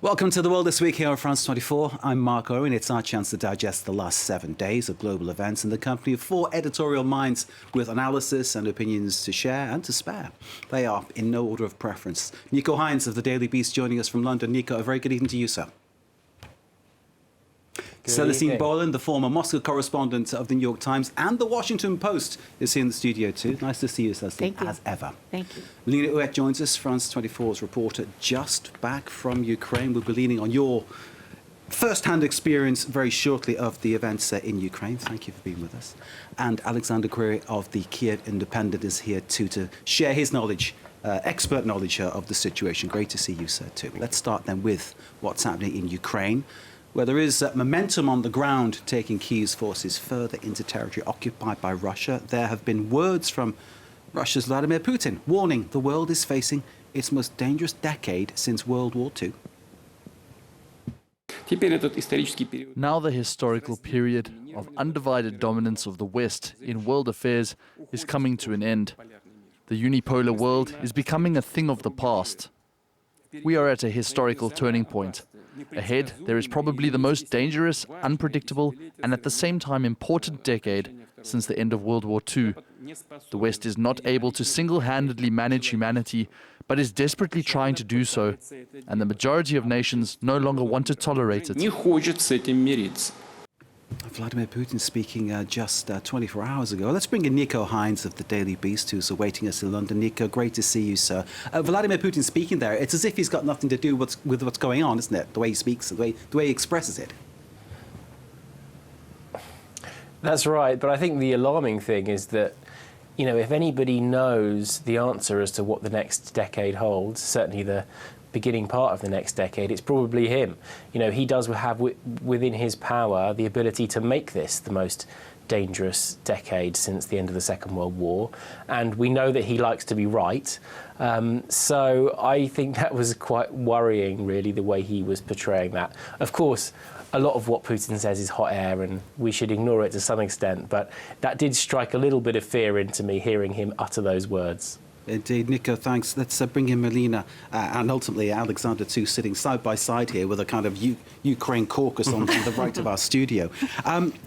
Welcome to The World This Week here on France 24. I'm Mark Owen. It's our chance to digest the last 7 days of global events in the company of 4 editorial minds with analysis and opinions to share and to spare. They are in no order of preference. Nico Hines of the Daily Beast joining us from London. Nico, a very good evening to you, sir. Celestine Boland, the former Moscow correspondent of the New York Times and the Washington Post, is here in the studio too. Nice to see you, Celestine, as ever. Thank you. Melina Huet joins us, France 24's reporter, just back from Ukraine. We'll be leaning on your first-hand experience very shortly of the events in Ukraine. Thank you for being with us. And Alexander Query of the Kiev Independent is here too to share his knowledge, expert knowledge of the situation. Great to see you, sir, too. Let's start then with what's happening in Ukraine, where there is momentum on the ground taking Kyiv's forces further into territory occupied by Russia. There have been words from Russia's Vladimir Putin warning the world is facing its most dangerous decade since World War II. Now the historical period of undivided dominance of the West in world affairs is coming to an end. The unipolar world is becoming a thing of the past. We are at a historical turning point. Ahead, there is probably the most dangerous, unpredictable, and at the same time important decade since the end of World War II. The West is not able to single-handedly manage humanity, but is desperately trying to do so, and the majority of nations no longer want to tolerate it. Vladimir Putin speaking just 24 hours ago. Let's bring in Nico Hines of the Daily Beast, who's awaiting us in London. Nico, great to see you, sir. Vladimir Putin speaking there, it's as if he's got nothing to do with what's going on, isn't it? The way he speaks, the way he expresses it. That's right, but I think the alarming thing is that, you know, if anybody knows the answer as to what the next decade holds, certainly the beginning part of the next decade, it's probably him. You know, he does have within his power the ability to make this the most dangerous decade since the end of the Second World War, and we know that he likes to be right. So I think that was quite worrying, really, the way he was portraying that. Of course, a lot of what Putin says is hot air, and we should ignore it to some extent, but that did strike a little bit of fear into me, hearing him utter those words. Indeed, Nico, thanks. Let's bring in Melina and ultimately Alexander too, sitting side by side here with a kind of Ukraine caucus on the right of our studio.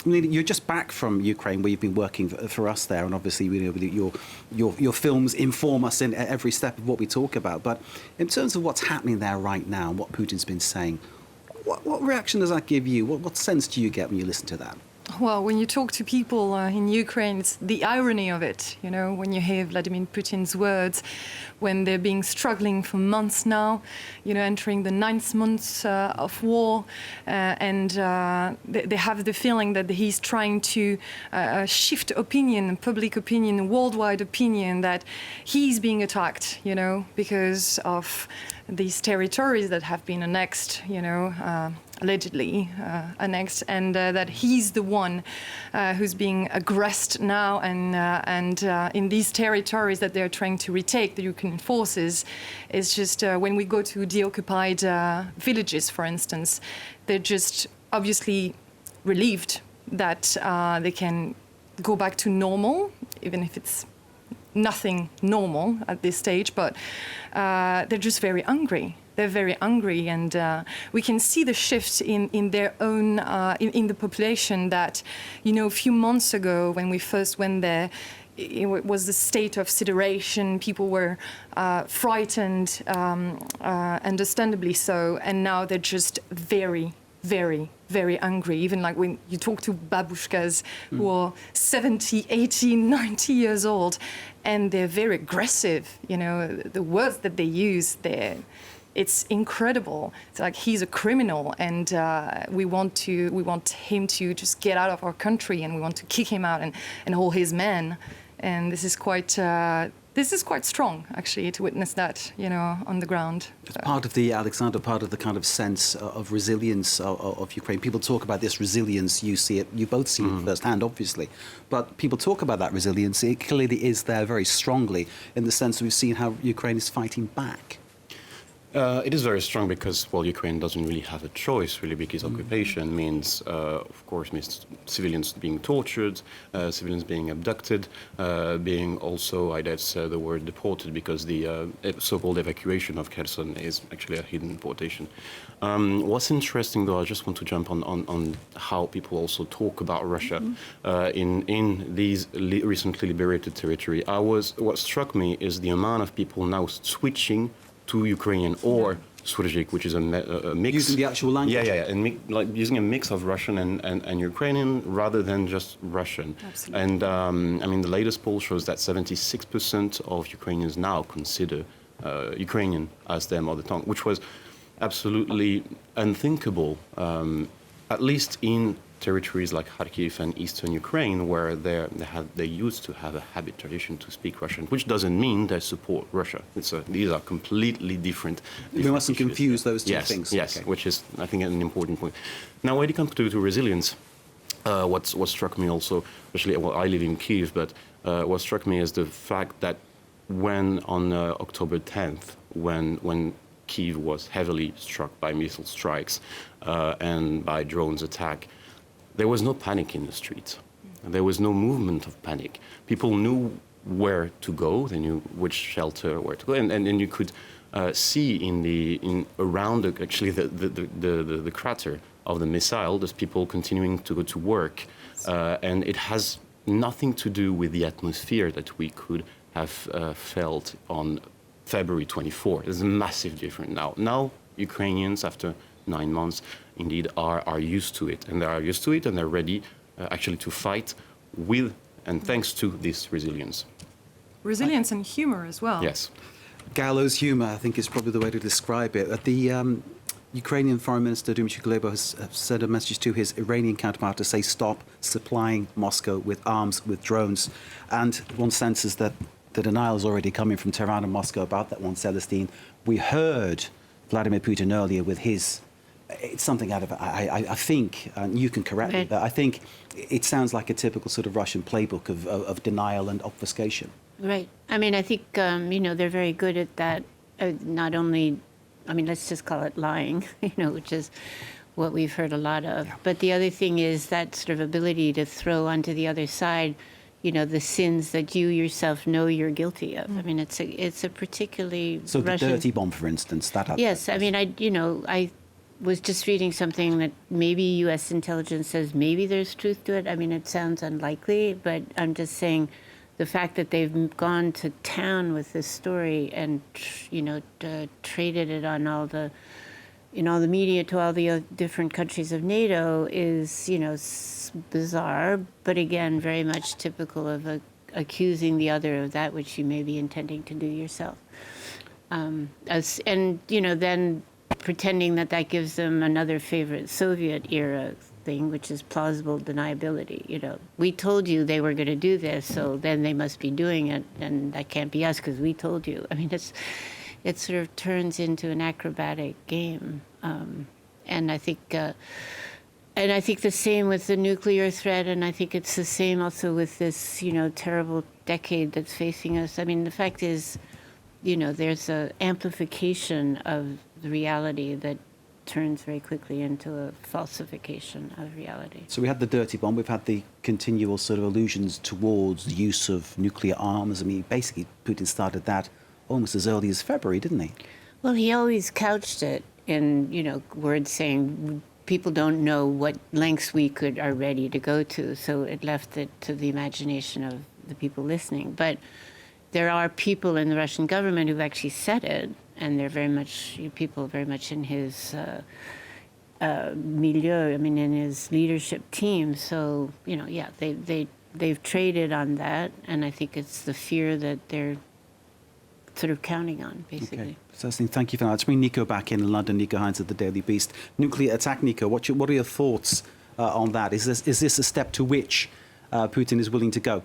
Melina, you're just back from Ukraine, where you've been working for us there, and obviously, you know, your films inform us in every step of what we talk about. But in terms of what's happening there right now and what Putin's been saying, what reaction does that give you? What sense do you get when you listen to that? Well, when you talk to people in Ukraine, it's the irony of it, you know, when you hear Vladimir Putin's words, when they're being struggling for months now, you know, entering the 9th month of war, and they have the feeling that he's trying to shift opinion, public opinion, worldwide opinion, that he's being attacked, you know, because of these territories that have been annexed, you know, allegedly annexed, and that he's the one who's being aggressed now, and in these territories that they're trying to retake, the Ukrainian forces, is just when we go to the occupied villages, for instance, they're just obviously relieved that they can go back to normal, even if it's nothing normal at this stage, but they're just very angry. They're very angry, and we can see the shift in their own, in the population that, you know, a few months ago when we first went there, it was a state of sideration. People were frightened, understandably so, and now they're just very, very, very angry. Even like when you talk to babushkas who are 70, 80, 90 years old, and they're very aggressive, you know, the words that they use, it's incredible. It's like he's a criminal, and we want him to just get out of our country, and we want to kick him out and all his men. And this is quite strong, actually, to witness that, you know, on the ground. It's part of the, Alexander, part of the kind of sense of resilience of Ukraine. People talk about this resilience. You see it, you both see it firsthand, obviously. But people talk about that resilience. It clearly is there very strongly in the sense that we've seen how Ukraine is fighting back. It is very strong because, well, Ukraine doesn't really have a choice, really, because occupation means, of course, means civilians being tortured, civilians being abducted, being also, I guess the word deported, because the so-called evacuation of Kherson is actually a hidden deportation. What's interesting, though, I just want to jump on how people also talk about Russia in these recently liberated territory. What struck me is the amount of people now switching to Ukrainian or Surzhyk, which is a mix. Using the actual language? Yeah. And like using a mix of Russian and Ukrainian rather than just Russian. Absolutely. And I mean, the latest poll shows that 76% of Ukrainians now consider Ukrainian as their mother tongue, which was absolutely unthinkable, at least in territories like Kharkiv and eastern Ukraine, where they used to have a habit tradition to speak Russian, which doesn't mean they support Russia. These are completely different. We mustn't confuse those two things. Yes, okay. which is, I think, an important point. Now, when it comes to resilience, what struck me also, especially, well, I live in Kyiv, but what struck me is the fact that when on October 10th, when Kyiv was heavily struck by missile strikes and by drones attack, there was no panic in the streets. There was no movement of panic. People knew where to go. They knew which shelter where to go, and you could see around the crater of the missile, there's people continuing to go to work, and it has nothing to do with the atmosphere that we could have felt on February 24. There's a massive difference now. Now Ukrainians, after 9 months, indeed are used to it, and they are used to it, and they're ready actually to fight with and thanks to this resilience. Resilience and humor as well. Yes. Gallows humour, I think, is probably the way to describe it. The Ukrainian Foreign Minister Dmytro Kuleba has sent a message to his Iranian counterpart to say stop supplying Moscow with arms, with drones. And one senses that the denial is already coming from Tehran and Moscow about that one, Celestine. We heard Vladimir Putin earlier with his... It's something out of, I think, and you can correct me, but I think it sounds like a typical sort of Russian playbook of denial and obfuscation. Right. I mean, I think, they're very good at that. Not only, let's just call it lying, which is what we've heard a lot of. Yeah. But the other thing is that sort of ability to throw onto the other side, the sins that you yourself know you're guilty of. I mean, it's a particularly So Russian... the dirty bomb, for instance, that... Yes. I mean, I was just reading something that maybe U.S. intelligence says maybe there's truth to it. I mean, it sounds unlikely, but I'm just saying the fact that they've gone to town with this story and, traded it on all the media to all the different countries of NATO is, bizarre, but again, very much typical of accusing the other of that which you may be intending to do yourself. Then pretending that gives them another favorite Soviet era thing, which is plausible deniability. We told you they were going to do this, so then they must be doing it, and that can't be us because we told you. I mean, it sort of turns into an acrobatic game, and I think the same with the nuclear threat, and I think it's the same also with this terrible decade that's facing us. I mean, the fact is, there's an amplification of the reality that turns very quickly into a falsification of reality. So we had the dirty bomb, we've had the continual sort of allusions towards the use of nuclear arms. I mean, basically, Putin started that almost as early as February, didn't he? Well, he always couched it in, words saying people don't know what lengths we are ready to go to, so it left it to the imagination of the people listening. But there are people in the Russian government who've actually said it, and they're very much people very much in his milieu. I mean, in his leadership team. So they've traded on that, and I think it's the fear that they're sort of counting on, basically. Okay, Celestine, thank you for that. Let's bring Nico back in London. Nico Hines at the Daily Beast. Nuclear attack, Nico. What are your thoughts on that? Is this a step to which Putin is willing to go?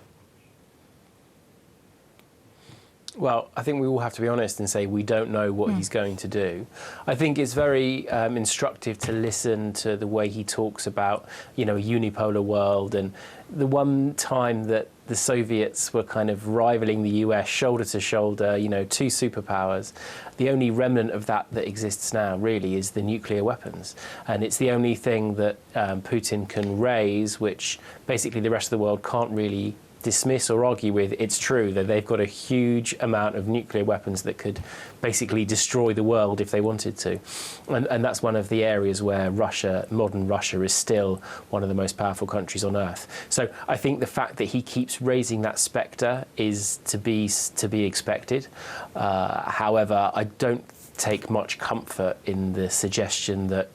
Well, I think we all have to be honest and say we don't know what he's going to do. I think it's very instructive to listen to the way he talks about, a unipolar world, and the one time that the Soviets were kind of rivaling the US shoulder to shoulder, two superpowers. The only remnant of that exists now really is the nuclear weapons. And it's the only thing that Putin can raise, which basically the rest of the world can't really dismiss or argue with. It's true that they've got a huge amount of nuclear weapons that could basically destroy the world if they wanted to. And that's one of the areas where modern Russia is still one of the most powerful countries on earth. So I think the fact that he keeps raising that spectre is to be expected. However, I don't take much comfort in the suggestion that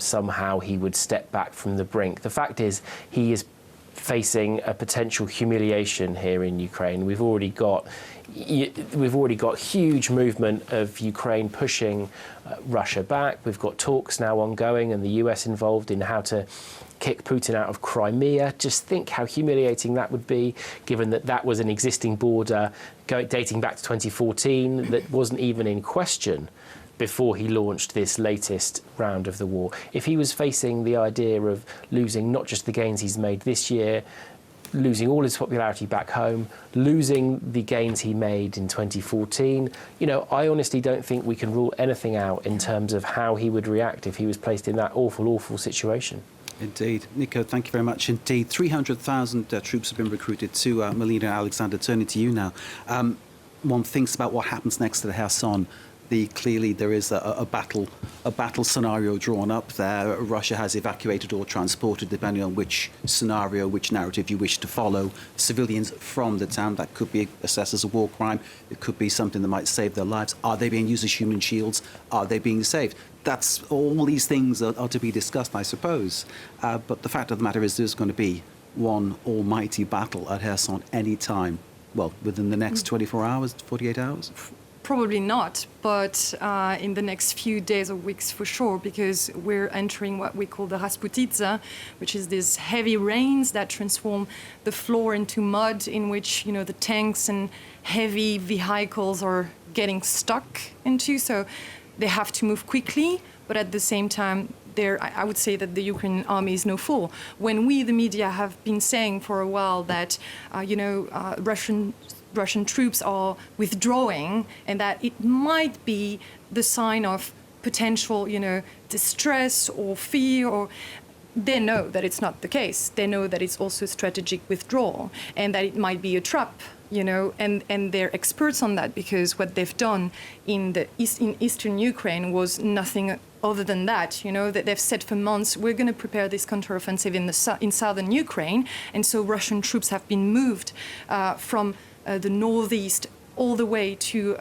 somehow he would step back from the brink. The fact is, he is facing a potential humiliation here in Ukraine. We've already got huge movement of Ukraine pushing Russia back. We've got talks now ongoing and the US involved in how to kick Putin out of Crimea. Just think how humiliating that would be, given that that was an existing border dating back to 2014 that wasn't even in question before he launched this latest round of the war. If he was facing the idea of losing not just the gains he's made this year, losing all his popularity back home, losing the gains he made in 2014, I honestly don't think we can rule anything out in terms of how he would react if he was placed in that awful, awful situation. Indeed. Nico, thank you very much indeed. 300,000 troops have been recruited to Melina and Alexander. Turning to you now. One thinks about what happens next to the Kherson. Clearly there is a battle scenario drawn up there. Russia has evacuated or transported, depending on which scenario, which narrative you wish to follow, civilians from the town. That could be assessed as a war crime. It could be something that might save their lives. Are they being used as human shields? Are they being saved? That's all these things are to be discussed, I suppose. But the fact of the matter is there's going to be one almighty battle at Kherson any time. Well, within the next 24 hours, 48 hours? Probably not, but in the next few days or weeks for sure, because we're entering what we call the Rasputitsa, which is these heavy rains that transform the floor into mud, in which the tanks and heavy vehicles are getting stuck into. So they have to move quickly, but at the same time, I would say that the Ukrainian army is no fool. When we, the media, have been saying for a while that Russian troops are withdrawing and that it might be the sign of potential, distress or fear, they know that it's not the case. They know that it's also a strategic withdrawal and that it might be a trap, and they're experts on that, because what they've done in eastern Ukraine was nothing other than that. That they've said for months, we're going to prepare this counteroffensive in southern Ukraine, and so Russian troops have been moved from the northeast all the way to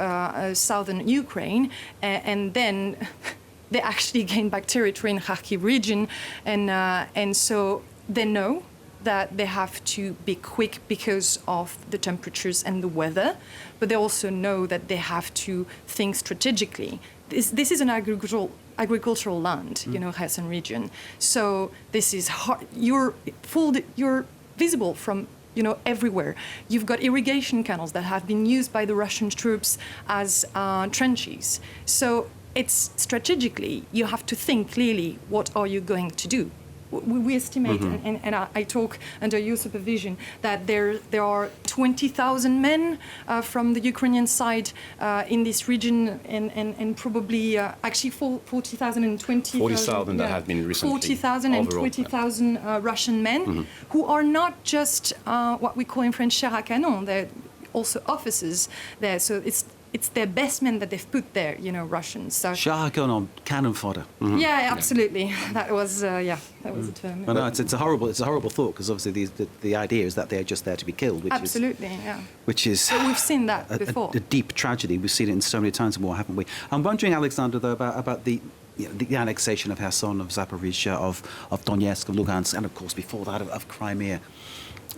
southern Ukraine, and then they actually gained back territory in Kharkiv region, and so they know that they have to be quick because of the temperatures and the weather, but they also know that they have to think strategically. This is an agricultural land, Kherson region. So this is hard. You're visible from everywhere. You've got irrigation canals that have been used by the Russian troops as trenches. So it's strategically, you have to think clearly, what are you going to do? We estimate, and I talk under your supervision, that there are 20,000 men from the Ukrainian side in this region, and probably actually 40,000 and 20,000. 40,000 that have been recently. 40,000 and 20,000 Russian men who are not just what we call in French chair à canon. They're also officers there. So it's their best men that they've put there, Russians. So on cannon fodder. Yeah, absolutely. That was a term. Well, no, it's a horrible thought, because obviously the idea is that they're just there to be killed. Which is so we've seen that before. A deep tragedy. We've seen it in so many times in war, haven't we? I'm wondering, Alexander, though, about the annexation of Kherson, of Zaporizhia, of Donetsk, of Lugansk, and of course before that of Crimea.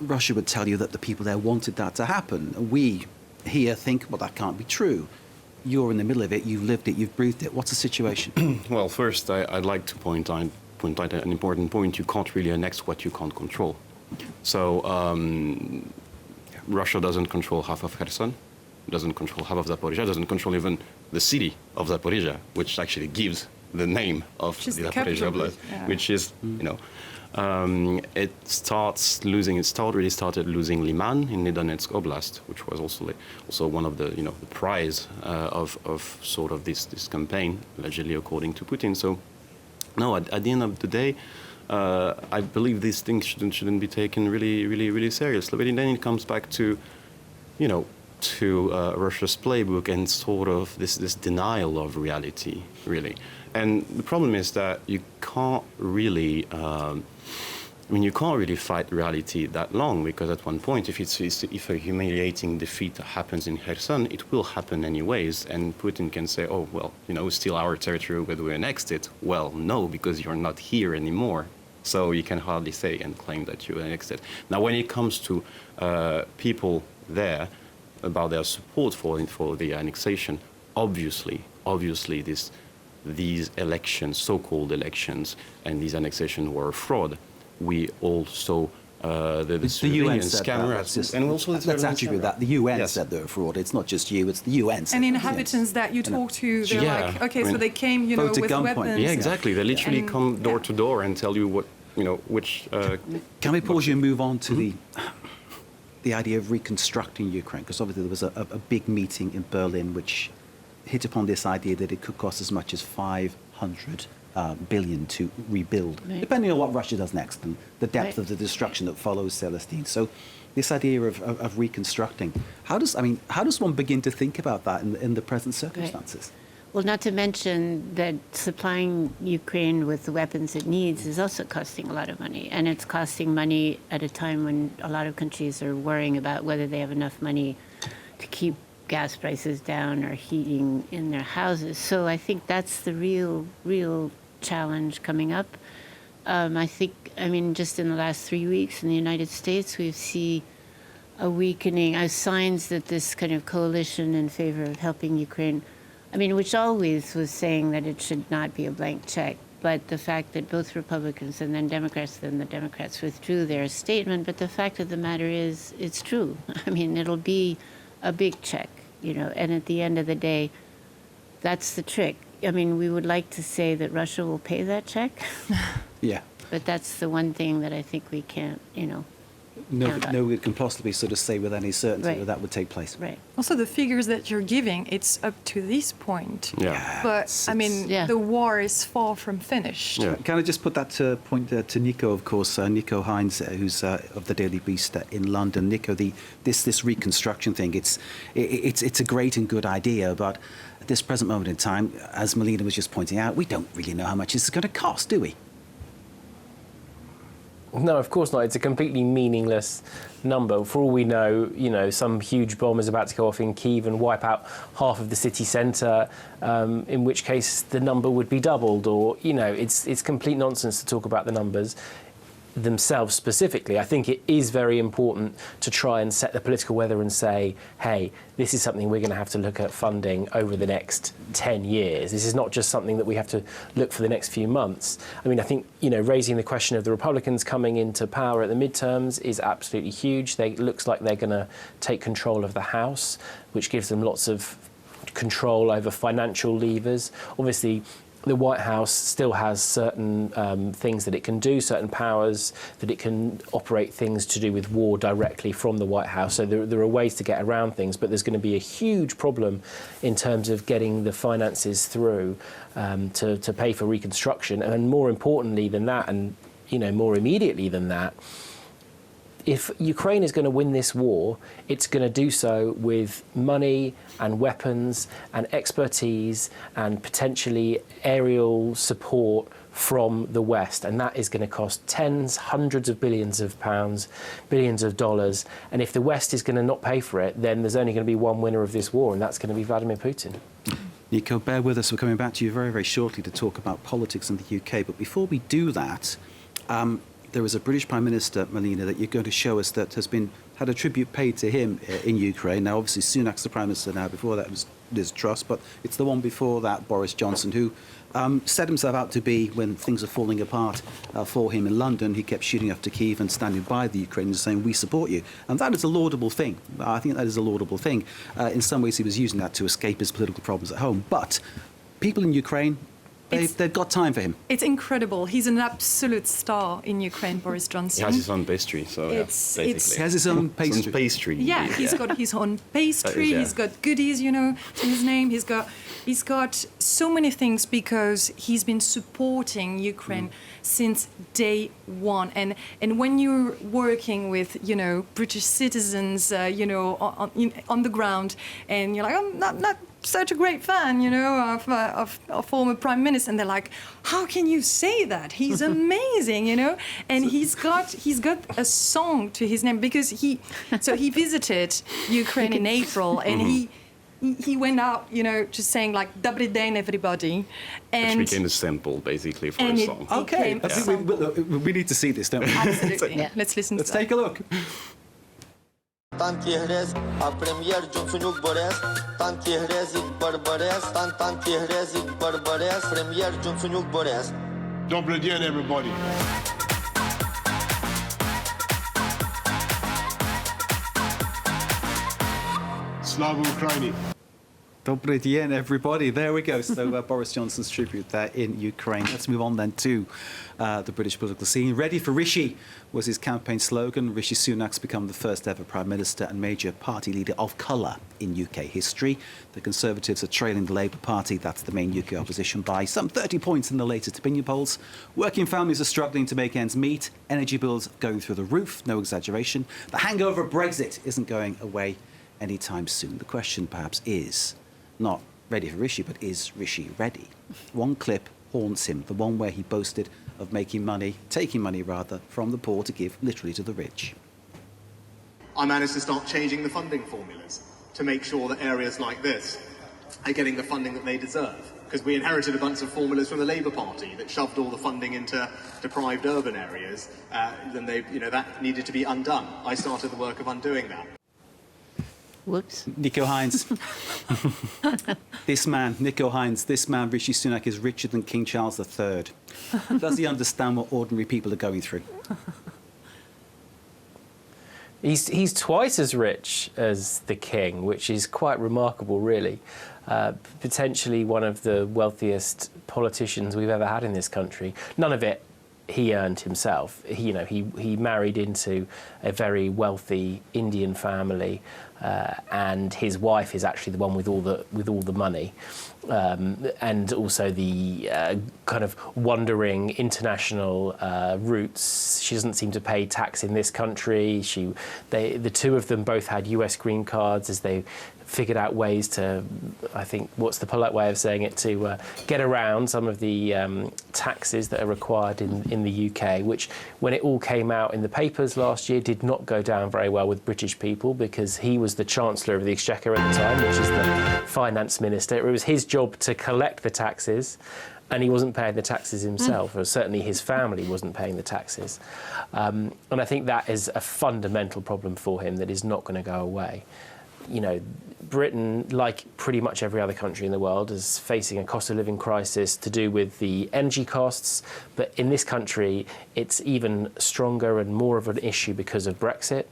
Russia would tell you that the people there wanted that to happen. We here think, well, that can't be true. You're in the middle of it, you've lived it, you've breathed it. What's the situation? Well, first, I'd like to point out an important point. You can't really annex what you can't control. So Russia doesn't control half of Kherson. doesn't control half of Zaporizhia, doesn't control even the city of Zaporizhia, which actually gives the name of the Zaporizhia Oblast, which is, it already started losing Liman in the Donetsk Oblast, which was also one of the, the prize of sort of this campaign, allegedly according to Putin. So, no, at the end of the day, I believe these things shouldn't be taken really seriously. But then it comes back to, Russia's playbook and sort of this denial of reality, really. And the problem is that you can't really, you can't really fight reality that long, because at one point, if a humiliating defeat happens in Kherson, it will happen anyways, and Putin can say, oh, well, it's still our territory whether we annexed it. Well, no, because you're not here anymore. So you can hardly say and claim that you annexed it. Now, when it comes to people there, about their support for the annexation, obviously these elections, so-called elections, and these annexations were a fraud. We also the UN said cameras, and also let's attribute that the UN said they're a fraud. It's not just you; it's the UN. And inhabitants that you talk to, they're like, okay, so they came, with weapons. Yeah, exactly. They literally come door to door and tell you what, which. Can we pause you and move on to the idea of reconstructing Ukraine? Because obviously there was a big meeting in Berlin which hit upon this idea that it could cost as much as 500 billion to rebuild, depending on what Russia does next and the depth of the destruction that follows, Celestine. So this idea of reconstructing, how does one begin to think about that in the present circumstances? Well, not to mention that supplying Ukraine with the weapons it needs is also costing a lot of money. And it's costing money at a time when a lot of countries are worrying about whether they have enough money to keep gas prices down or heating in their houses. So I think that's the real challenge coming up. Just in the last 3 weeks in the United States, we see a weakening, signs that this kind of coalition in favor of helping Ukraine, which always was saying that it should not be a blank check, but the fact that both Republicans and then the Democrats withdrew their statement, but the fact of the matter is, it's true. It'll be a big check, and at the end of the day, that's the trick. We would like to say that Russia will pay that check. Yeah. But that's the one thing that I think we can't, No, we can possibly sort of say with any certainty that would take place. Right. Also, the figures that you're giving, it's up to this point. Yeah. But, the war is far from finished. Yeah. Can I just put that point to Nico, of course, Nico Hines, who's of the Daily Beast in London. Nico, this reconstruction thing, it's a great and good idea, but at this present moment in time, as Melina was just pointing out, we don't really know how much this is going to cost, do we? No, of course not. It's a completely meaningless number. For all we know, some huge bomb is about to go off in Kyiv and wipe out half of the city centre, in which case the number would be doubled. Or, it's complete nonsense to talk about the numbers themselves specifically. I think it is very important to try and set the political weather and say, hey, this is something we're going to have to look at funding over the next 10 years. This is not just something that we have to look for the next few months. I think, raising the question of the Republicans coming into power at the midterms is absolutely huge. It looks like they're going to take control of the House, which gives them lots of control over financial levers. Obviously, the White House still has certain things that it can do, certain powers that it can operate things to do with war directly from the White House. So there are ways to get around things, but there's going to be a huge problem in terms of getting the finances through to pay for reconstruction. And more importantly than that, and more immediately than that, if Ukraine is going to win this war, it's going to do so with money and weapons and expertise and potentially aerial support from the West. And that is going to cost tens, hundreds of billions of pounds, billions of dollars. And if the West is going to not pay for it, then there's only going to be one winner of this war, and that's going to be Vladimir Putin. Nico, bear with us. We're coming back to you very, very shortly to talk about politics in the UK. But before we do that, there was a British Prime Minister, Melina, that you're going to show us that had a tribute paid to him in Ukraine. Now, obviously, Sunak's the Prime Minister now. Before that, it was Liz Truss, but it's the one before that, Boris Johnson, who set himself out to be, when things are falling apart for him in London, he kept shooting up to Kyiv and standing by the Ukrainians saying, we support you. And that is a laudable thing. I think that is a laudable thing. In some ways, he was using that to escape his political problems at home. But people in Ukraine, they've got time for him. It's incredible. He's an absolute star in Ukraine, Boris Johnson. He has his own pastry, so basically. He has his own pastry. Some pastry. Yeah, he's got his own pastry. He's got goodies, you know, to his name. He's got so many things because he's been supporting Ukraine since day one. And when you're working with, you know, British citizens, you know, on the ground, and you're like, I'm not such a great fan, you know, of former prime minister, and they're like, how can you say that? He's amazing, you know. And he's got a song to his name because he visited Ukraine in April, and he went out, you know, just saying like "Dobry den, everybody," and which became a sample basically for a song. Okay, we need to see this, don't we? Absolutely. Yeah. Let's listen. Let's take a look. Танки грязь, а прем'єр Джонсонюк Борис. Танки грязі Барбарес, танки грязі Барбарес, прем'єр Джонсонюк Борис. Добрый день, everybody. Slava Ukraini. Dobry dien, everybody. There we go. So Boris Johnson's tribute there in Ukraine. Let's move on then to the British political scene. Ready for Rishi was his campaign slogan. Rishi Sunak's become the first ever Prime Minister and major party leader of colour in UK history. The Conservatives are trailing the Labour Party, that's the main UK opposition, by some 30 points in the latest opinion polls. Working families are struggling to make ends meet. Energy bills going through the roof, no exaggeration. The hangover of Brexit isn't going away anytime soon. The question perhaps is not ready for Rishi, but is Rishi ready? One clip haunts him, the one where he boasted of making money, taking money rather, from the poor to give literally to the rich. I managed to start changing the funding formulas to make sure that areas like this are getting the funding that they deserve. Because we inherited a bunch of formulas from the Labour Party that shoved all the funding into deprived urban areas, then that needed to be undone. I started the work of undoing that. Whoops. Nico Hines. This man, Rishi Sunak, is richer than King Charles III. Does he understand what ordinary people are going through? He's twice as rich as the king, which is quite remarkable, really. Potentially one of the wealthiest politicians we've ever had in this country. None of it he earned himself. He married into a very wealthy Indian family, and his wife is actually the one with all the money, and also the kind of wandering international roots. She doesn't seem to pay tax in this country. The two of them both had US green cards as they figured out ways to, I think, what's the polite way of saying it, to get around some of the taxes that are required in the UK, which, when it all came out in the papers last year, did not go down very well with British people, because he was the Chancellor of the Exchequer at the time, which is the Finance Minister. It was his job to collect the taxes, and he wasn't paying the taxes himself, or certainly his family wasn't paying the taxes. And I think that is a fundamental problem for him that is not going to go away. Britain, like pretty much every other country in the world, is facing a cost of living crisis to do with the energy costs. But in this country, it's even stronger and more of an issue because of Brexit,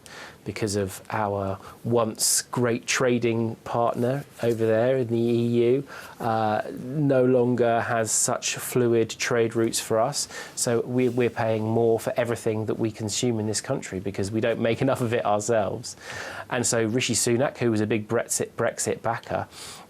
because of our once great trading partner over there in the EU no longer has such fluid trade routes for us. So we're paying more for everything that we consume in this country because we don't make enough of it ourselves. And so Rishi Sunak, who was a big Brexit backer,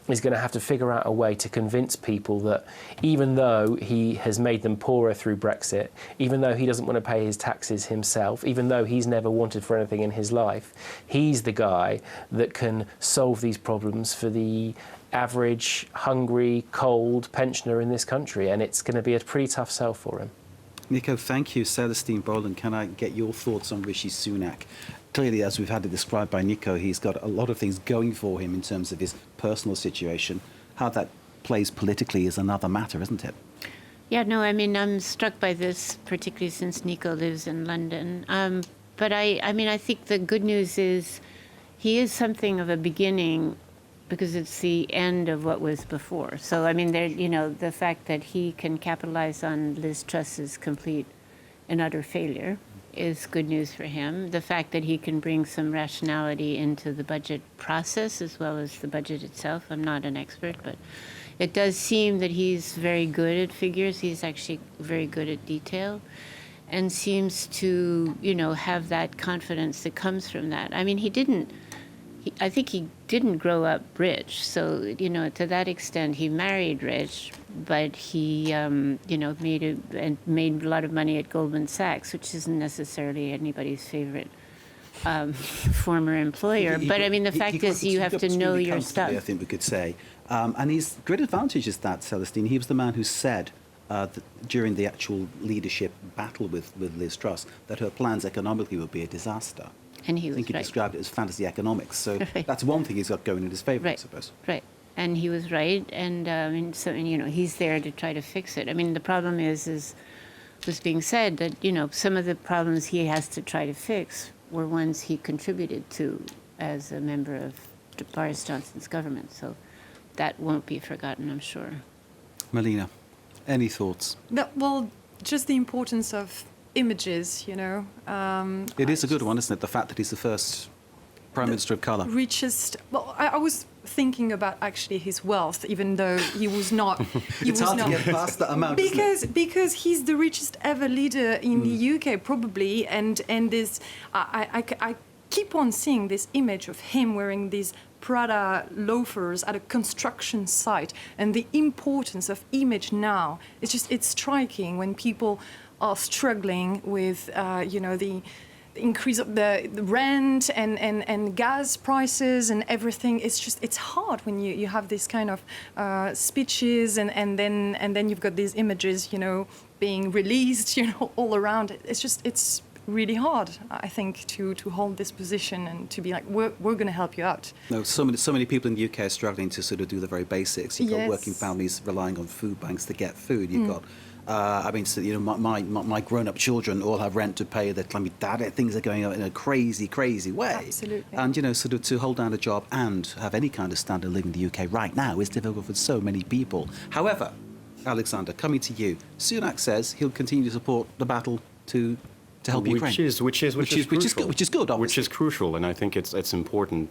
is going to have to figure out a way to convince people that even though he has made them poorer through Brexit, even though he doesn't want to pay his taxes himself, even though he's never wanted for anything in his life, he's the guy that can solve these problems for the average, hungry, cold pensioner in this country. And it's going to be a pretty tough sell for him. Nico, thank you. Celestine Boland, can I get your thoughts on Rishi Sunak? Clearly, as we've had it described by Nico, he's got a lot of things going for him in terms of his personal situation. How that plays politically is another matter, isn't it? Yeah, no, I mean, I'm struck by this, particularly since Nico lives in London. But I think the good news is he is something of a beginning because it's the end of what was before. So, I mean, the fact that he can capitalize on Liz Truss's complete and utter failure is good news for him. The fact that he can bring some rationality into the budget process as well as the budget itself. I'm not an expert, but it does seem that he's very good at figures. He's actually very good at detail and seems to, have that confidence that comes from that. I mean, I think he didn't grow up rich. So, to that extent, he married rich, but he, made a lot of money at Goldman Sachs, which isn't necessarily anybody's favorite former employer. But I mean, the fact is, you have to know your stuff. I think we could say. And his great advantage is that, Celestine, he was the man who said during the actual leadership battle with Liz Truss that her plans economically would be a disaster. And he was I think he right. described it as fantasy economics. So Right. that's one thing he's got going in his favour, Right. I suppose. Right. And he was right. And he's there to try to fix it. I mean, the problem was being said that, some of the problems he has to try to fix were ones he contributed to as a member of Boris Johnson's government. So that won't be forgotten, I'm sure. Melina, any thoughts? Well, just the importance of images, It is a good one, isn't it? The fact that he's the first Prime Minister of colour. Richest. Well, I was thinking about actually his wealth, even though he was not. It's hard to get past that amount, isn't it? because he's the richest ever leader in the UK, probably, and this I keep on seeing this image of him wearing these Prada loafers at a construction site, and the importance of image now. It's striking when people are struggling with the increase of the rent and gas prices and everything. It's hard when you have this kind of speeches and then you've got these images being released all around. It's really hard, I think, to hold this position and to be like, we're going to help you out. No, so many people in the UK are struggling to sort of do the very basics. You've got Yes. working families relying on food banks to get food. You've got, my grown-up children all have rent to pay. They're telling me, Dad, things are going up in a crazy, crazy way. Absolutely. And, sort of to hold down a job and have any kind of standard of living in the UK right now is difficult for so many people. However, Alexander, coming to you, Sunak says he'll continue to support the battle to help Ukraine. Which is crucial. Which is good, obviously. Which is crucial, and I think it's important,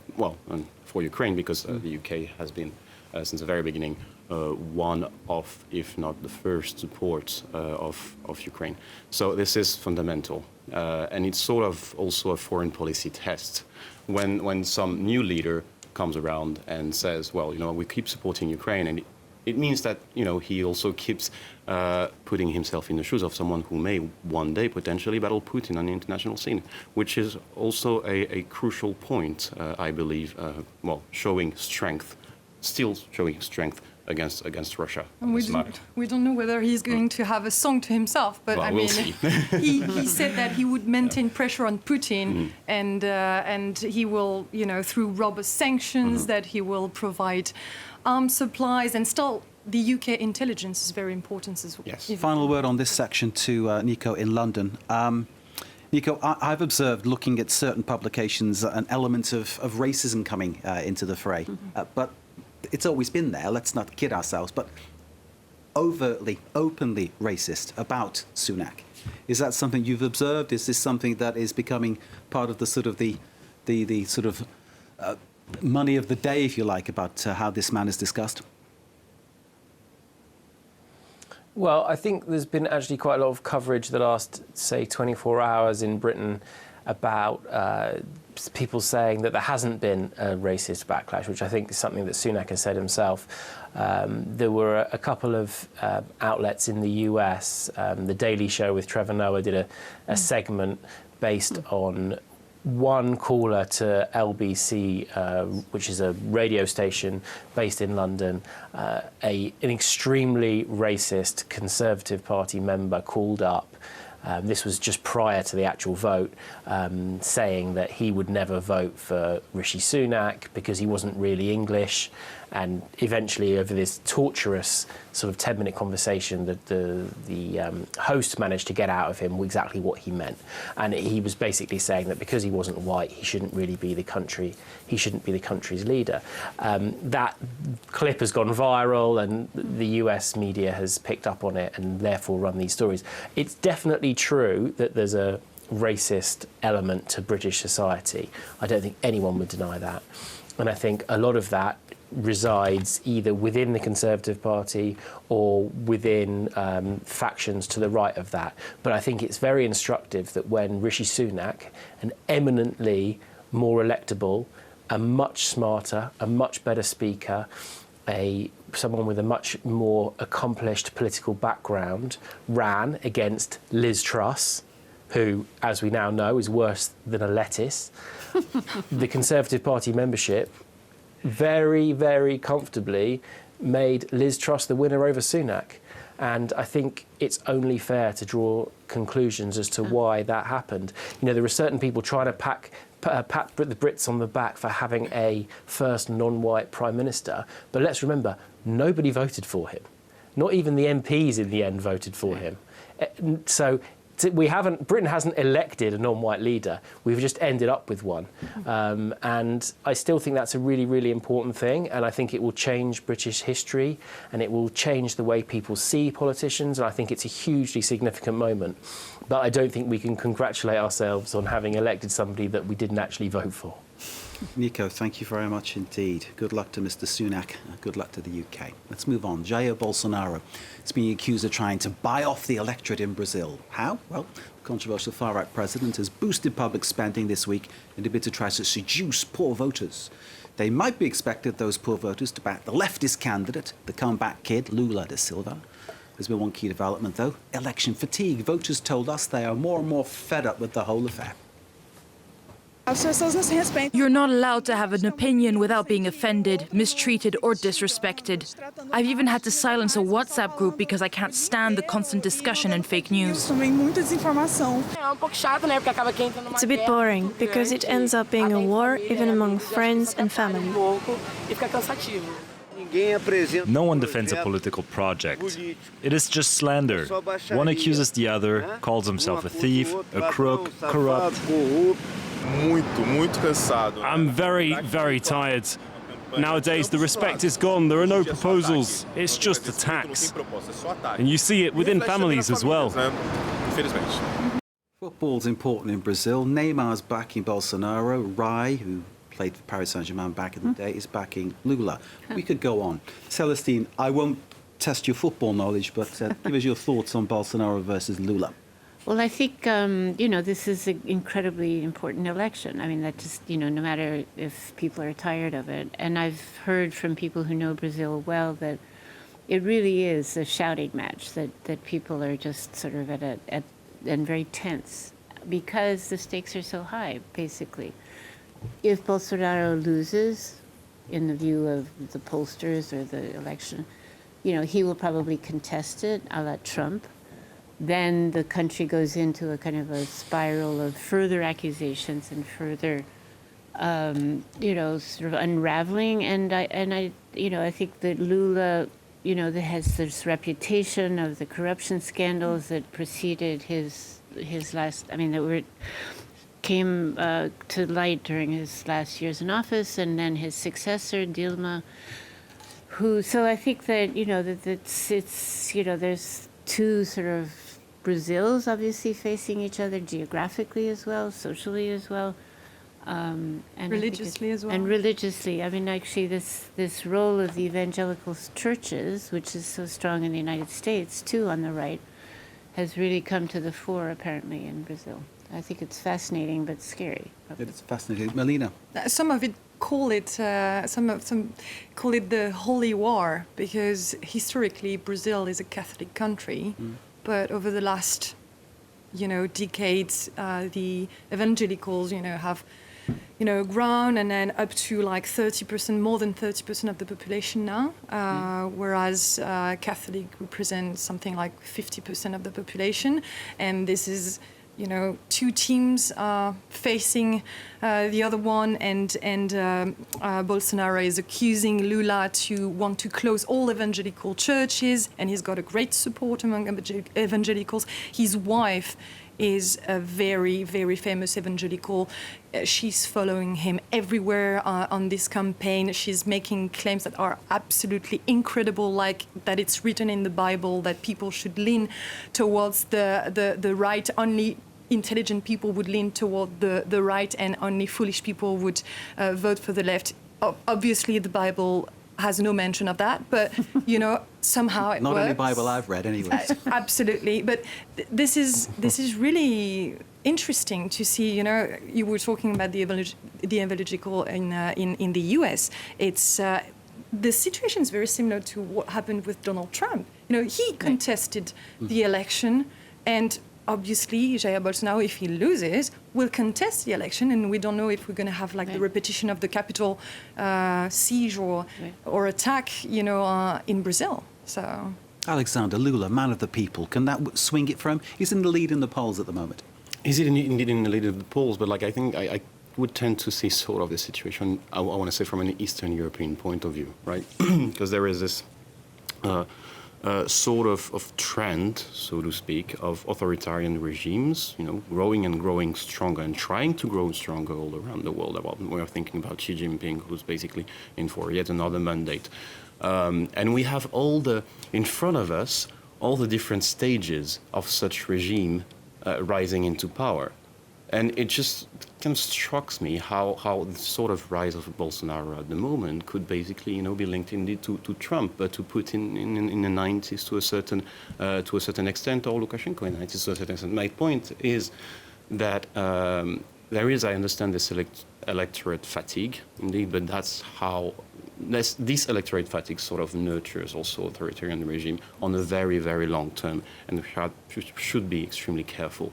for Ukraine, because the UK has been, since the very beginning, one of, if not the first support of Ukraine. So this is fundamental, and it's sort of also a foreign policy test. When some new leader comes around and says, we keep supporting Ukraine, and it means that he also keeps putting himself in the shoes of someone who may one day potentially battle Putin on the international scene, which is also a crucial point, I believe. Showing strength against Russia. And we don't know whether he's going to have a song to himself, but we'll see. he said that he would maintain pressure on Putin, and he will, through robust sanctions, that he will provide arms supplies, and still the UK intelligence is very important as well. Yes. Final word on this section to Nico in London. Nico, I've observed, looking at certain publications, an element of racism coming into the fray. But it's always been there, let's not kid ourselves, but overtly, openly racist about Sunak. Is that something you've observed? Is this something that is becoming part of the sort of the sort of money of the day, if you like, about how this man is discussed? Well, I think there's been actually quite a lot of coverage the last, say, 24 hours in Britain about people saying that there hasn't been a racist backlash, which I think is something that Sunak has said himself. There were a couple of outlets in the US. The Daily Show with Trevor Noah did a segment based on one caller to LBC, which is a radio station based in London. An extremely racist Conservative Party member called up. This was just prior to the actual vote, saying that he would never vote for Rishi Sunak because he wasn't really English, And eventually, over this torturous sort of 10-minute conversation, the host managed to get out of him exactly what he meant. And he was basically saying that because he wasn't white, he shouldn't really be the country's leader. That clip has gone viral, and the US media has picked up on it and therefore run these stories. It's definitely true that there's a racist element to British society. I don't think anyone would deny that. And I think a lot of that resides either within the Conservative Party or within factions to the right of that. But I think it's very instructive that when Rishi Sunak, an eminently more electable, a much smarter, a much better speaker, someone with a much more accomplished political background, ran against Liz Truss, who, as we now know, is worse than a lettuce, the Conservative Party membership very, very comfortably made Liz Truss the winner over Sunak. And I think it's only fair to draw conclusions as to why that happened. You know, there were certain people trying to pat the Brits on the back for having a first non-white Prime Minister. But let's remember, nobody voted for him. Not even the MPs in the end voted for him. So Britain hasn't elected a non-white leader. We've just ended up with one. And I still think that's a really, really important thing. And I think it will change British history, and it will change the way people see politicians. And I think it's a hugely significant moment. But I don't think we can congratulate ourselves on having elected somebody that we didn't actually vote for. Nico, thank you very much indeed. Good luck to Mr. Sunak. Good luck to the UK. Let's move on. Jair Bolsonaro is being accused of trying to buy off the electorate in Brazil. How? Well, the controversial far-right president has boosted public spending this week in a bid to try to seduce poor voters. They might be expected, those poor voters, to back the leftist candidate, the comeback kid, Lula da Silva. There's been one key development, though, election fatigue. Voters told us they are more and more fed up with the whole affair. You're not allowed to have an opinion without being offended, mistreated or disrespected. I've even had to silence a WhatsApp group because I can't stand the constant discussion and fake news. It's a bit boring because it ends up being a war even among friends and family. No one defends a political project. It is just slander. One accuses the other, calls himself a thief, a crook, corrupt. I'm very, very tired. Nowadays, the respect is gone. There are no proposals. It's just attacks. And you see it within families as well. Football's important in Brazil. Neymar's backing Bolsonaro. Rai, who played for Paris Saint-Germain back in the day, is backing Lula. We could go on. Celestine, I won't test your football knowledge, but give us your thoughts on Bolsonaro versus Lula. Well, I think, this is an incredibly important election. I mean, that just, no matter if people are tired of it. And I've heard from people who know Brazil well that it really is a shouting match, that people are just sort of and very tense because the stakes are so high, basically. If Bolsonaro loses, in the view of the pollsters or the election, he will probably contest it, a la Trump. Then the country goes into a kind of a spiral of further accusations and further, sort of unraveling. And I think that Lula, that has this reputation of the corruption scandals that preceded his last. I mean, that came to light during his last years in office, and then his successor Dilma, who. So I think that there's two sort of Brazils obviously facing each other geographically as well, socially as well, and religiously as well. And religiously, I mean, actually, this role of the evangelical churches, which is so strong in the United States too, on the right, has really come to the fore apparently in Brazil. I think it's fascinating but scary. It's fascinating, Melina. Some of it call it the holy war because historically Brazil is a Catholic country. But over the last, decades, the evangelicals, have, grown and then up to like 30%, more than 30% of the population now, whereas Catholic represents something like 50% of the population. And this is two teams facing the other one, and Bolsonaro is accusing Lula to want to close all evangelical churches, and he's got a great support among evangelicals. His wife is a very, very famous evangelical. She's following him everywhere on this campaign. She's making claims that are absolutely incredible, like that it's written in the Bible that people should lean towards the right. Only intelligent people would lean toward the right, and only foolish people would vote for the left. Obviously, the Bible has no mention of that, but somehow it Not works. in the Bible I've read, anyway. Absolutely, but this is really interesting to see. You were talking about the evangelical in the U.S. It's the situation is very similar to what happened with Donald Trump. He contested the election, and obviously, Jair Bolsonaro, if he loses, will contest the election, and we don't know if we're going to have the repetition of the Capitol siege or attack, in Brazil. So, Alexander, Lula, man of the people, can that swing it for him? He's in the lead in the polls at the moment. He's indeed in the lead of the polls, but I think I would tend to see sort of the situation, I want to say, from an Eastern European point of view, right? Because there is this sort of trend, so to speak, of authoritarian regimes, growing and growing stronger and trying to grow stronger all around the world. We are thinking about Xi Jinping, who's basically in for yet another mandate. And we have in front of us, all the different stages of such regime rising into power. And it just kind of strikes me how the sort of rise of Bolsonaro at the moment could basically, be linked indeed to Trump, but to Putin in the 90s to a certain extent, or Lukashenko in the 90s to a certain extent. My point is that there is, I understand, this electorate fatigue, indeed, but that's how this electorate fatigue sort of nurtures also authoritarian regime on a very, very long term, and we should be extremely careful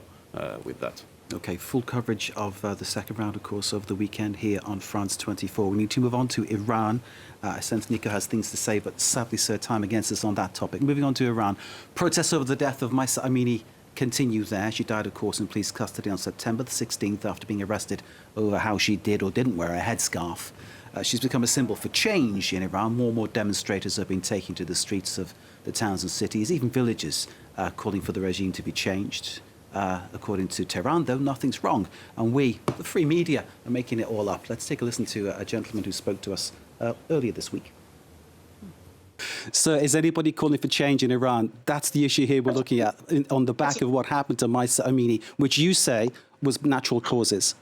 with that. Okay, full coverage of the second round, of course, over the weekend here on France 24. We need to move on to Iran. I sense Nico has things to say, but sadly, sir, time against us on that topic. Moving on to Iran. Protests over the death of Mahsa Amini continue there. She died, of course, in police custody on September the 16th after being arrested over how she did or didn't wear a headscarf. She's become a symbol for change in Iran. More and more demonstrators have been taking to the streets of the towns and cities, even villages, calling for the regime to be changed. According to Tehran, though, nothing's wrong. And we, the free media, are making it all up. Let's take a listen to a gentleman who spoke to us earlier this week. So is anybody calling for change in Iran? That's the issue here we're looking at on the back of what happened to Mahsa Amini, which you say was natural causes.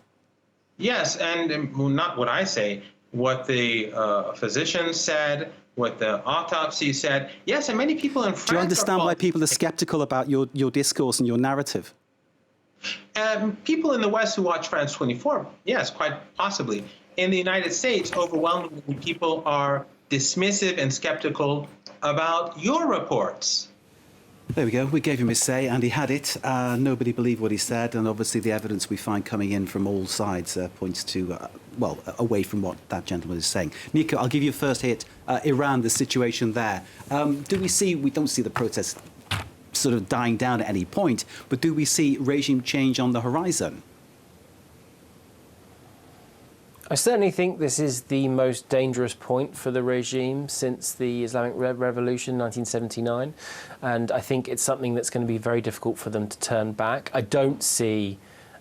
Yes, and not what I say, what the physician said, what the autopsy said. Yes, and many people in France... Do you understand why people are skeptical about your discourse and your narrative? People in the West who watch France 24, yes, quite possibly. In the United States, overwhelmingly, people are dismissive and skeptical about your reports. There we go. We gave him his say, and he had it. Nobody believed what he said, and obviously the evidence we find coming in from all sides points to, away from what that gentleman is saying. Nico, I'll give you a first hit. Iran, the situation there. We don't see the protests sort of dying down at any point, but do we see regime change on the horizon? I certainly think this is the most dangerous point for the regime since the Islamic Revolution, 1979. And I think it's something that's going to be very difficult for them to turn back. I don't see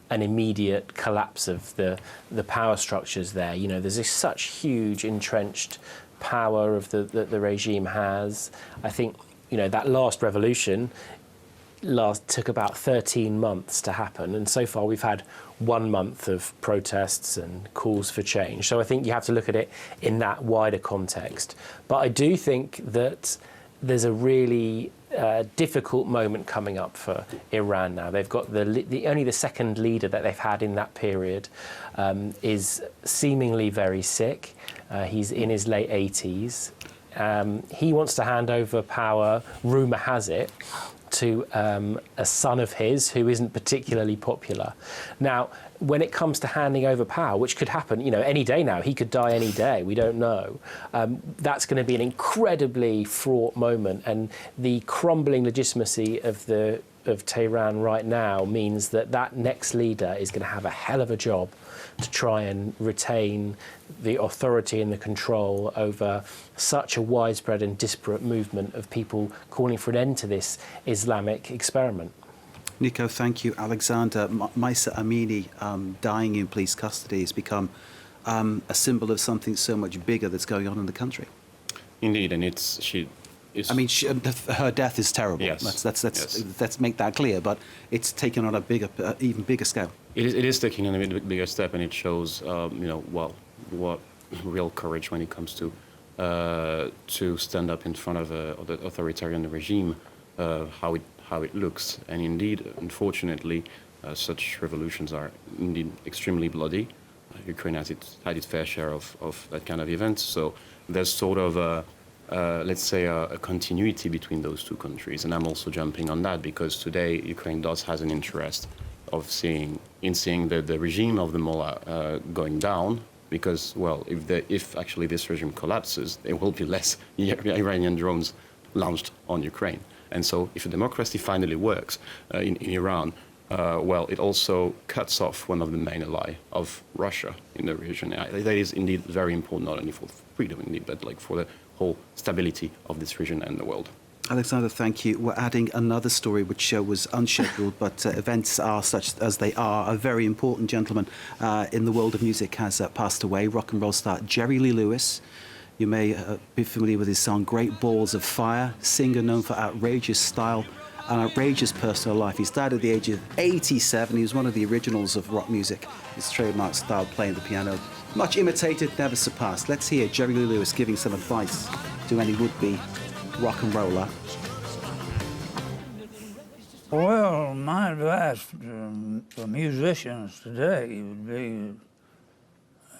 an immediate collapse of the power structures there. There's such huge entrenched power of the regime has. I think, that last revolution took about 13 months to happen, and so far we've had 1 month of protests and calls for change. So I think you have to look at it in that wider context. But I do think that there's a really difficult moment coming up for Iran now. They've got only the second leader that they've had in that period is seemingly very sick. He's in his late 80s. He wants to hand over power, rumour has it, to a son of his who isn't particularly popular. Now, when it comes to handing over power, which could happen, any day now, he could die any day, we don't know, that's going to be an incredibly fraught moment, and the crumbling legitimacy of the of Tehran right now means that that next leader is going to have a hell of a job to try and retain the authority and the control over such a widespread and disparate movement of people calling for an end to this Islamic experiment. Nico, thank you. Alexander, Mahsa Amini dying in police custody has become a symbol of something so much bigger that's going on in the country. Indeed, and her death is terrible. Yes. Let's make that clear. But it's taken on a bigger, even bigger scale. It is taking on a bigger step, and it shows, what real courage when it comes to stand up in front of the authoritarian regime, how it looks. And indeed, unfortunately, such revolutions are indeed extremely bloody. Ukraine has had its fair share of that kind of events. So there's sort of let's say, a continuity between those two countries. And I'm also jumping on that because today Ukraine does has an interest of seeing the regime of the mullah going down. Because, well, if actually this regime collapses, there will be less Iranian drones launched on Ukraine. And so if a democracy finally works in Iran, well, it also cuts off one of the main allies of Russia in the region. That is indeed very important, not only for freedom, indeed, but like for the whole stability of this region and the world. Alexander, thank you. We're adding another story which was unscheduled, but events are such as they are. A very important gentleman in the world of music has passed away. Rock and roll star Jerry Lee Lewis. You may be familiar with his song Great Balls of Fire, singer known for outrageous style and outrageous personal life. He's died at the age of 87. He was one of the originals of rock music. His trademark style, playing the piano, much imitated, never surpassed. Let's hear Jerry Lee Lewis giving some advice to any would-be rock and roller. Well, my advice for musicians today would be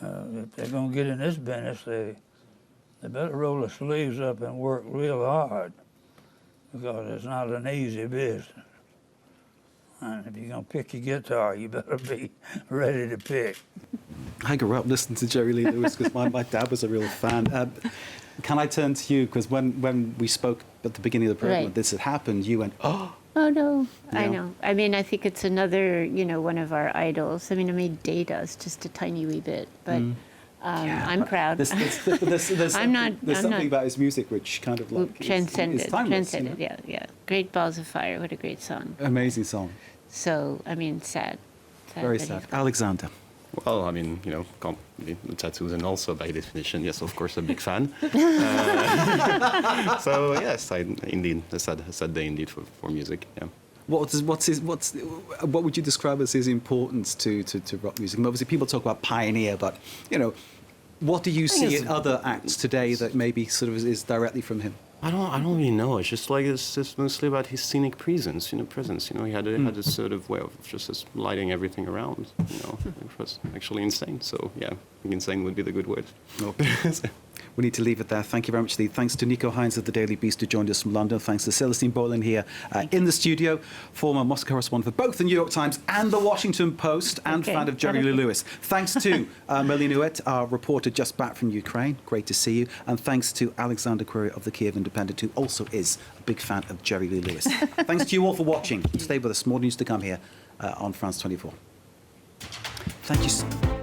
if they're going to get in this business, they better roll their sleeves up and work real hard, because it's not an easy business. And if you're going to pick your guitar, you better be ready to pick. I grew up listening to Jerry Lee Lewis because my dad was a real fan. Can I turn to you? Because when we spoke at the beginning of the program, Right. this had happened, you went, oh. Oh, no, Yeah. I know. I mean, I think it's another, one of our idols. I mean, I may date us just a tiny wee bit, but I'm proud. There's I'm not something about his music which kind of like transcended. is timeless, Transcended, yeah. Great Balls of Fire, what a great song. Amazing song. So, I mean, sad. Very that sad. he's gone. Alexander. Well, I mean, the tattoos, and also by definition, yes, of course, a big fan. So yes, indeed, a sad day indeed for music. Yeah. What would you describe as his importance to rock music? And obviously, people talk about pioneer, but what do you see in other acts today that maybe sort of is directly from him? I don't really know. It's just like it's mostly about his scenic presence. He had this sort of way of just lighting everything around. It was actually insane. So yeah, I think insane would be the good word. Okay. We need to leave it there. Thank you very much, Steve. Thanks to Nico Hines of the Daily Beast who joined us from London. Thanks to Celestine Boylan here in the studio, former Moscow correspondent for both the New York Times and the Washington Post, and fan of Jerry Lee Lewis. Thanks to Melanie Huet, our reporter just back from Ukraine. Great to see you. And thanks to Alexander Courier of the Kiev Independent, who also is a big fan of Jerry Lee Lewis. Thanks to you all for watching. Stay with us. More news to come here on France 24. Thank you.